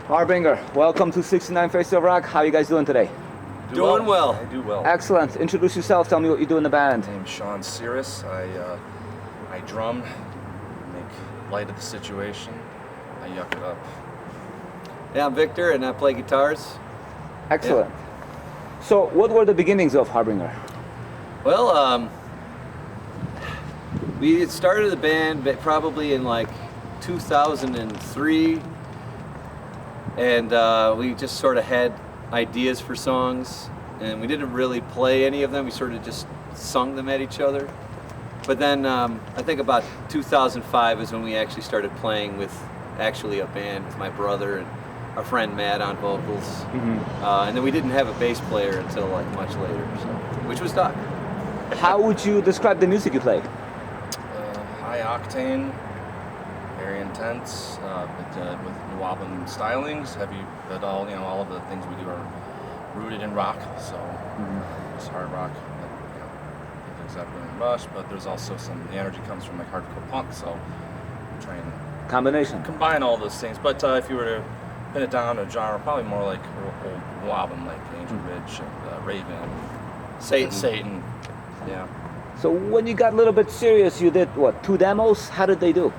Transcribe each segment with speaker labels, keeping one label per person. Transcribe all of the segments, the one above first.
Speaker 1: Harbinger, welcome to 69 Face of Rock. How are you guys doing today?
Speaker 2: Doing well.
Speaker 3: I do well.
Speaker 1: Excellent. Introduce yourself. Tell me what you do in the band.
Speaker 3: My name's Cyriis. I drum, make light of the situation. I yuck it up.
Speaker 2: Yeah, I'm Victor, and I play guitars.
Speaker 1: Excellent. So, what were the beginnings of Harbinger?
Speaker 2: Well, we had started the band probably in like 2003, and we just sort of had ideas for songs, and we didn't really play any of them. We sort of just sung them at each other. But then I think about 2005 is when we actually started playing with actually a band with my brother and our friend Matt on vocals. And then we didn't have a bass player until like much later, so, which was Doc.
Speaker 1: How would you describe the music you play?
Speaker 3: High octane, very intense, with new album stylings, heavy, but all of the things we do are rooted in rock, so it's hard rock. Exactly in Rush, but there's also the energy comes from like hardcore punk, so we try and combine all those things. But if you were to pin it down to a genre, probably more like old Wobbin, like Angel Witch and Raven, Satan. Yeah.
Speaker 1: So when you got a little bit serious, you did what, 2 demos? How did they do?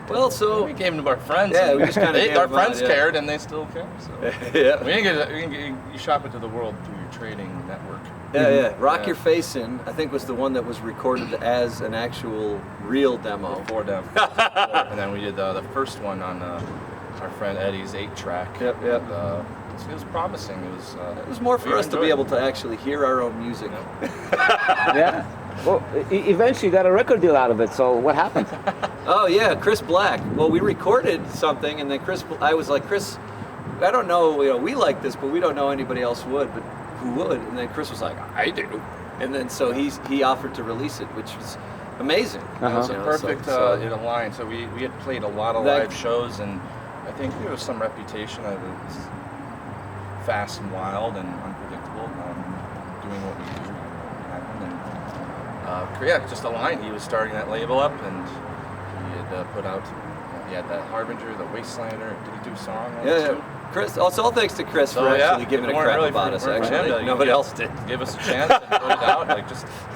Speaker 2: Well, so
Speaker 3: we gave them to our friends.
Speaker 2: Yeah, we just kind of
Speaker 3: our friends cared, and they still care. So
Speaker 2: yeah,
Speaker 3: we didn't get you shop it to the world through your trading network.
Speaker 2: Yeah. Rock Your Face In, I think, was the one that was recorded as an actual real demo.
Speaker 3: Before them. And then we did the first one on our friend Eddie's 8-track.
Speaker 2: Yep.
Speaker 3: It was promising.
Speaker 2: It was more for us to be able to actually hear our own music.
Speaker 1: Yeah. Well, eventually you got a record deal out of it, so what happened?
Speaker 2: Oh yeah, Chris Black. Well, we recorded something, and then I was like, Chris, I don't know, we like this, but we don't know anybody else would, but who would? And then Chris was like, I do. And then so he offered to release it, which was amazing.
Speaker 3: It was perfect. It aligned. So we had played a lot of live shows, and I think there was some reputation of it was fast and wild and unpredictable, doing what we do. And just aligned. He was starting that label up, and he had put out. He had that Harbinger, the Wastelander. Did he do a song on it too?
Speaker 2: Chris. Also, all thanks to Chris for actually giving a crap about us. Actually, nobody else did.
Speaker 3: Give us a chance and put it out.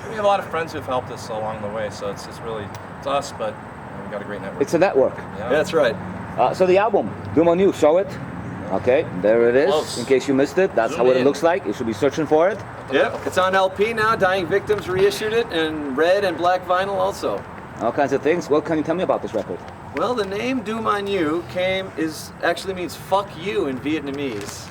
Speaker 3: We have a lot of friends who've helped us along the way. So it's us, but we got a great network.
Speaker 1: It's a network.
Speaker 2: Yeah, that's right.
Speaker 1: So the album, Doom on You, show it. Okay, there it is.
Speaker 3: Close.
Speaker 1: In case you missed it, that's what it looks like. You should be searching for it.
Speaker 2: Yep, it's on LP now. Dying Victims reissued it, and red and black vinyl also.
Speaker 1: All kinds of things. What can you tell me about this record?
Speaker 2: Well, the name Doom on You actually means "fuck you" in Vietnamese.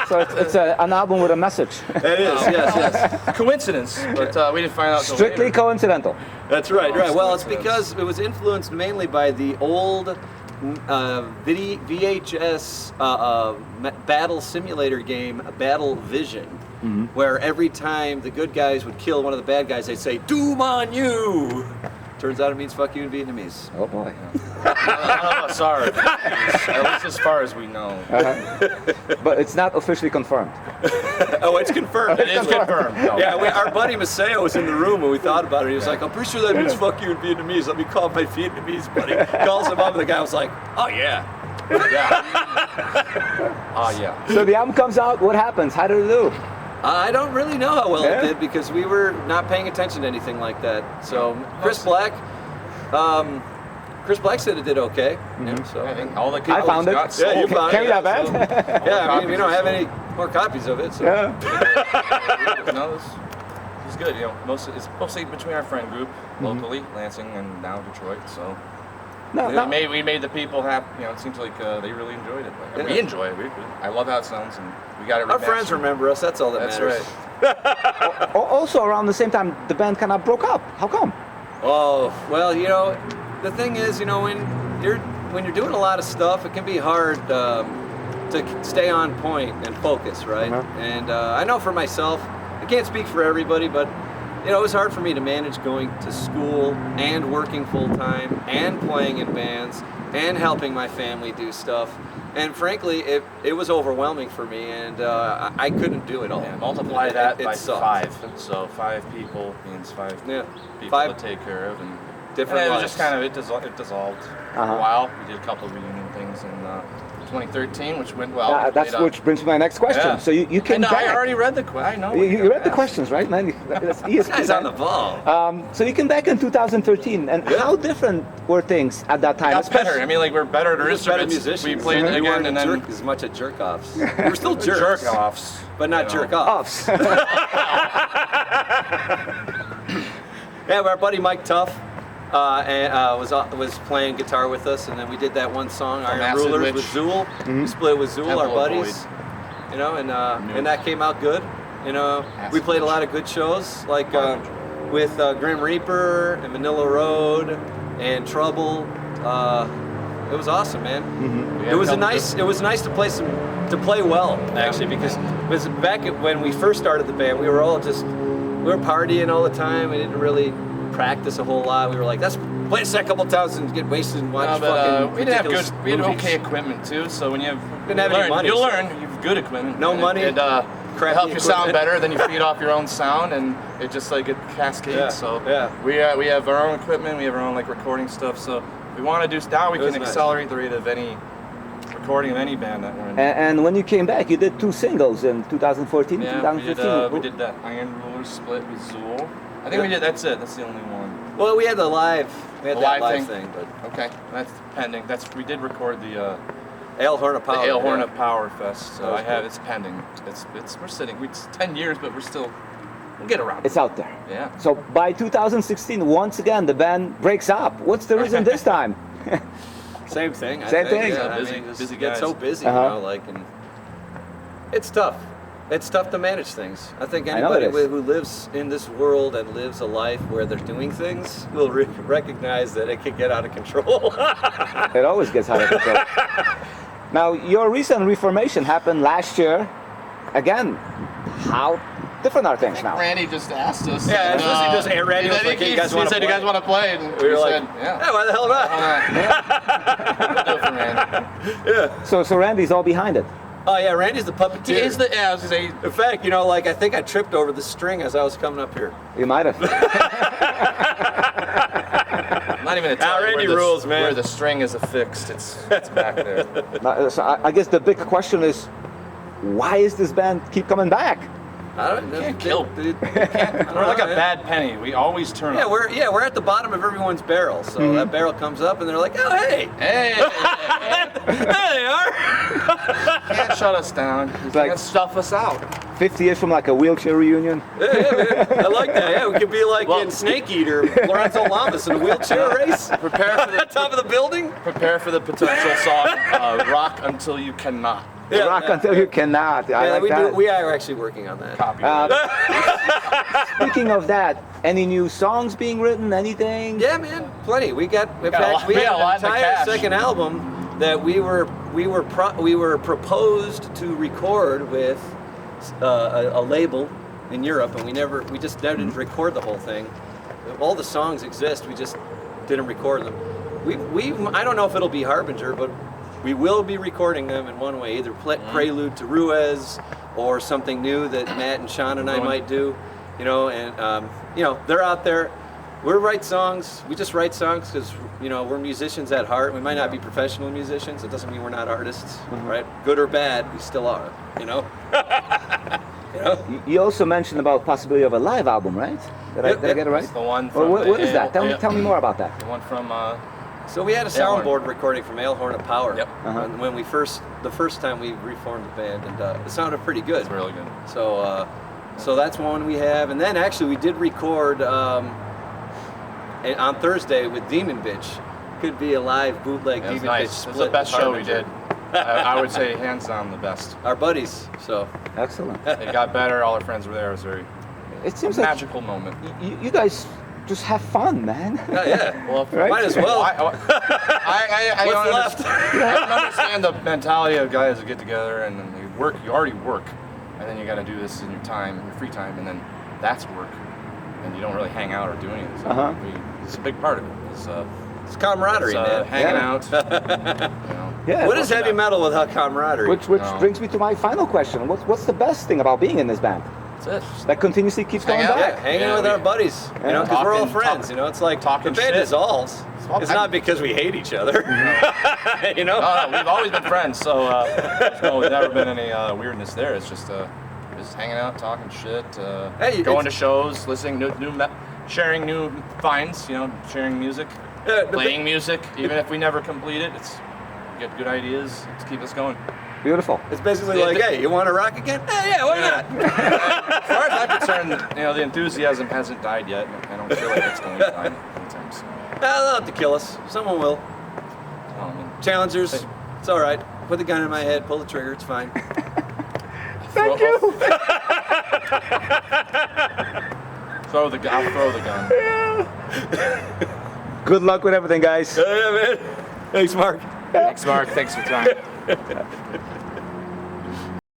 Speaker 1: So it's an album with a message.
Speaker 2: It is, yes.
Speaker 3: Coincidence, but we didn't find out.
Speaker 1: Strictly coincidental.
Speaker 2: That's right. Well, it's because it was influenced mainly by the old VHS battle simulator game, Battle Vision, where every time the good guys would kill one of the bad guys, they'd say, "Doom on you!" Turns out it means "fuck you" in Vietnamese.
Speaker 1: Oh boy.
Speaker 3: Sorry. At least as far as we know.
Speaker 1: But it's not officially confirmed.
Speaker 2: Oh, it's confirmed.
Speaker 3: It is confirmed. No.
Speaker 2: Yeah, our buddy Maseo was in the room when we thought about it. He was like, I'm pretty sure that means "fuck you" in Vietnamese. Let me call my Vietnamese buddy. Calls him up, and the guy was like, oh yeah.
Speaker 3: Yeah.
Speaker 1: So the album comes out, what happens? How did it do?
Speaker 2: I don't really know how well it did because we were not paying attention to anything like that. So Chris Black said it did okay. Yeah, so
Speaker 3: I think all the copies
Speaker 1: I found it.
Speaker 3: got sold.
Speaker 2: Yeah, you found
Speaker 1: Can
Speaker 2: it.
Speaker 1: you have that?
Speaker 2: Yeah, we don't have any more copies of it. So.
Speaker 1: Yeah.
Speaker 3: No, this is good. It's mostly between our friend group locally, Lansing and now Detroit. So we made the people happy. It seems like they really enjoyed it. We enjoy it. I love how it sounds, and we got it.
Speaker 2: Our friends remember us. That's all that matters.
Speaker 3: That's right.
Speaker 1: Also, around the same time, the band kind of broke up. How come?
Speaker 2: Oh, well, the thing is, when you're doing a lot of stuff, it can be hard to stay on point and focus, right? And I know for myself, I can't speak for everybody, but it was hard for me to manage going to school and working full time and playing in bands and helping my family do stuff. And frankly, it was overwhelming for me, and I couldn't do it all.
Speaker 3: Yeah, multiply that by
Speaker 2: sucked.
Speaker 3: 5. So 5 people means 5 people
Speaker 2: Five.
Speaker 3: to take care of. And
Speaker 2: different
Speaker 3: And it was
Speaker 2: lives.
Speaker 3: just kind of, it dissolved for a while. We did a couple of reunion things in 2013, which went well.
Speaker 1: That's which brings me to my next question.
Speaker 3: Yeah.
Speaker 1: So you came back.
Speaker 3: I already read the question. I know.
Speaker 1: You read the questions, right, man? That's ESP,
Speaker 2: Guys on the ball.
Speaker 1: So you came back in 2013, and how different were things at that time?
Speaker 3: Got better. I mean, like, we're better at our
Speaker 2: We're just better
Speaker 3: instruments.
Speaker 2: musicians.
Speaker 3: We played
Speaker 2: We
Speaker 3: again,
Speaker 2: weren't
Speaker 3: and then
Speaker 2: as much at jerk-offs. We're still jerks.
Speaker 3: jerk-offs.
Speaker 2: But not
Speaker 3: you know.
Speaker 2: jerk-offs.
Speaker 1: Offs.
Speaker 2: Yeah, our buddy Mike Tuff was playing guitar with us, and then we did that one song, Iron
Speaker 3: Acid
Speaker 2: Rulers,
Speaker 3: Witch.
Speaker 2: with Zool. We split with Zool, our
Speaker 3: Temple of
Speaker 2: buddies. You know, and that came out good. You know,
Speaker 3: Acid
Speaker 2: we played a
Speaker 3: Witch.
Speaker 2: lot of good shows, like with Grim Reaper and Manila Road and Trouble. It was awesome, man.
Speaker 3: We had
Speaker 2: It was
Speaker 3: a couple
Speaker 2: it was nice to play well, actually, because back when we first started the band, we were partying all the time. We didn't really practice a whole lot. We were like, let's play a set a couple times and get wasted and watch fucking
Speaker 3: we didn't have
Speaker 2: ridiculous
Speaker 3: we had
Speaker 2: movies.
Speaker 3: okay equipment too. So when you
Speaker 2: Didn't have any money,
Speaker 3: you'll
Speaker 2: so-
Speaker 3: learn. You have good equipment.
Speaker 2: No money,
Speaker 3: It
Speaker 2: crappy
Speaker 3: help you sound
Speaker 2: equipment.
Speaker 3: better. Then you feed off your own sound, and it just like it cascades.
Speaker 2: Yeah,
Speaker 3: So
Speaker 2: yeah.
Speaker 3: we have our own equipment. We have our own like recording stuff. So we want to do now. We
Speaker 2: It was
Speaker 3: can
Speaker 2: nice.
Speaker 3: accelerate the rate of any recording of any band that we're in.
Speaker 1: And when you came back, you did 2 singles in 2014,
Speaker 3: Yeah,
Speaker 1: 2015.
Speaker 3: we did that Iron Rulers split with Zool. I think we did. That's it. That's the only one.
Speaker 2: Well, we had the live,
Speaker 3: The
Speaker 2: that
Speaker 3: live
Speaker 2: live
Speaker 3: thing.
Speaker 2: thing, but
Speaker 3: Okay, that's pending. We did record the
Speaker 2: Ale Horn of Power.
Speaker 3: Ale Horn
Speaker 2: yeah.
Speaker 3: of Power Fest. So
Speaker 2: That was
Speaker 3: it's pending. We're sitting. It's 10 years, but we'll get around.
Speaker 1: It's out there.
Speaker 3: Yeah.
Speaker 1: So by 2016, once again, the band breaks up. What's the reason this time?
Speaker 2: Same thing. I
Speaker 1: Same
Speaker 2: think.
Speaker 1: thing.
Speaker 2: Yeah,
Speaker 3: Yeah,
Speaker 2: I
Speaker 3: busy-
Speaker 2: mean, just
Speaker 3: busy
Speaker 2: get
Speaker 3: guys.
Speaker 2: so busy,
Speaker 1: Uh-huh.
Speaker 2: you know, like, and it's tough. It's tough to manage things. I think
Speaker 1: I know it
Speaker 2: anybody
Speaker 1: is.
Speaker 2: who lives in this world and lives a life where they're doing things will recognize that it can get out of control.
Speaker 1: It always gets out of control. Now, your recent reformation happened last year. Again, how different are things now?
Speaker 3: Randy just asked us.
Speaker 2: Yeah,
Speaker 3: and,
Speaker 2: it's just- he just- Randy was like, "Hey, you guys wanna
Speaker 3: said, "You
Speaker 2: play?"
Speaker 3: guys want to play?" And
Speaker 2: We were like,
Speaker 3: said, "Yeah."
Speaker 2: why the hell not?
Speaker 3: We'll do it for Randy.
Speaker 1: So Randy's all behind it.
Speaker 2: Oh yeah, Randy's the puppeteer.
Speaker 3: I was gonna say,
Speaker 2: In fact, you know, like I think I tripped over the string as I was coming up here.
Speaker 1: You might have.
Speaker 3: I'm not even gonna tell you
Speaker 2: Randy
Speaker 3: where
Speaker 2: rules, man.
Speaker 3: where the string is affixed. It's back there.
Speaker 1: So I guess the big question is, why is this band keep coming back?
Speaker 2: I don't know.
Speaker 3: Can't kill.
Speaker 2: I don't
Speaker 3: We're like
Speaker 2: know,
Speaker 3: a
Speaker 2: man.
Speaker 3: bad penny. We always turn
Speaker 2: Yeah,
Speaker 3: up.
Speaker 2: we're at the bottom of everyone's barrel. So that barrel comes up, and they're like, "Oh, hey,
Speaker 3: Hey,
Speaker 2: there they are."
Speaker 3: can't shut us down. You
Speaker 1: like-
Speaker 3: can't stuff us out.
Speaker 1: 50 years from like a wheelchair reunion.
Speaker 2: Yeah, man. I like that. Yeah, we could be like
Speaker 3: Well-
Speaker 2: in Snake Eater, Lorenzo Lamas in a wheelchair race
Speaker 3: Prepare for
Speaker 2: at the top of the building.
Speaker 3: Prepare for the potential song, "Rock Until You Cannot."
Speaker 2: Yeah,
Speaker 1: Rock until you cannot. I
Speaker 2: yeah,
Speaker 1: like
Speaker 2: we
Speaker 1: that.
Speaker 2: do. We are actually working on that.
Speaker 3: Copyright.
Speaker 1: Speaking of that, any new songs being written? Anything?
Speaker 2: Yeah, man, plenty. We got. In
Speaker 3: got a
Speaker 2: fact,
Speaker 3: lot-
Speaker 2: we
Speaker 3: we
Speaker 2: had
Speaker 3: got a lot
Speaker 2: an
Speaker 3: in the
Speaker 2: entire
Speaker 3: cash.
Speaker 2: second album that we were proposed to record with a label in Europe, and we just never didn't record the whole thing. All the songs exist. We just didn't record them. I don't know if it'll be Harbinger, but we will be recording them in one way, either prelude to Ruiz or something new that Matt and Sean and I might do, you know, and you know, they're out there. We write songs. We just write songs because, you know, we're musicians at heart. We might not be professional musicians. It doesn't mean we're not artists, right? Good or bad, we still are, you know? You know?
Speaker 1: You also mentioned about possibility of a live album, right? Did I get it right?
Speaker 3: It's the one
Speaker 1: Or
Speaker 3: from
Speaker 1: what is that?
Speaker 3: Ale-
Speaker 1: Tell me more about that.
Speaker 3: The one from
Speaker 2: So we had a
Speaker 3: Ale Horn.
Speaker 2: soundboard recording from Ale Horn of Power.
Speaker 3: Yep.
Speaker 2: When the first time we reformed the band, and it sounded pretty good.
Speaker 3: It's really good.
Speaker 2: So that's one we have, and then actually we did record on Thursday with Demon Bitch. Could be a live bootleg
Speaker 3: It was
Speaker 2: Demon Bitch
Speaker 3: nice. It
Speaker 2: split.
Speaker 3: was the best
Speaker 2: with
Speaker 3: show we
Speaker 2: Harbinger.
Speaker 3: did. I would say hands down the best.
Speaker 2: Our buddies. So
Speaker 1: Excellent.
Speaker 3: It got better. All our friends were there. It was very
Speaker 1: It seems like
Speaker 3: magical moment.
Speaker 1: you guys just have fun, man.
Speaker 2: yeah.
Speaker 3: Well,
Speaker 1: Right?
Speaker 2: Might as well.
Speaker 3: I
Speaker 2: What's
Speaker 3: don't
Speaker 2: left?
Speaker 3: understand, I don't understand the mentality of guys that get together and then you work. You already work, and then you got to do this in your time, your free time, and then that's work, and you don't really hang out or do anything. So it's a big part of it.
Speaker 2: It's camaraderie, man.
Speaker 3: Hanging
Speaker 1: Yeah.
Speaker 3: out. You know.
Speaker 1: Yeah.
Speaker 2: What is heavy metal without camaraderie?
Speaker 1: Which
Speaker 3: No.
Speaker 1: brings me to my final question. What's the best thing about being in this band?
Speaker 3: That's it.
Speaker 1: that continuously keeps
Speaker 3: Hang
Speaker 1: going
Speaker 3: out.
Speaker 1: back.
Speaker 2: Yeah, hanging with our buddies, you know, because we're all friends. You know, it's like
Speaker 3: talking
Speaker 2: the band
Speaker 3: shit.
Speaker 2: dissolves. It's not because we hate each other. You know.
Speaker 3: No, we've always been friends, so there's never been any weirdness there. It's just hanging out, talking shit,
Speaker 2: Hey,
Speaker 3: going
Speaker 2: it's-
Speaker 3: to shows, listening sharing new finds, you know, sharing music, playing music, even if we never complete it. It's get good ideas to keep us going.
Speaker 1: Beautiful.
Speaker 2: It's basically like, hey, you want to rock again? Hey, yeah, why not?
Speaker 3: As far as I'm concerned, you know, the enthusiasm hasn't died yet. I don't feel like it's going to die anytime soon.
Speaker 2: They'll have to kill us. Someone will. Challengers, it's all right. Put the gun in my head, pull the trigger, it's fine.
Speaker 1: Thank you.
Speaker 3: I'll throw the gun.
Speaker 1: Good luck with everything, guys.
Speaker 2: Yeah, man. Thanks, Mark.
Speaker 3: Thanks, Mark. Thanks for your time.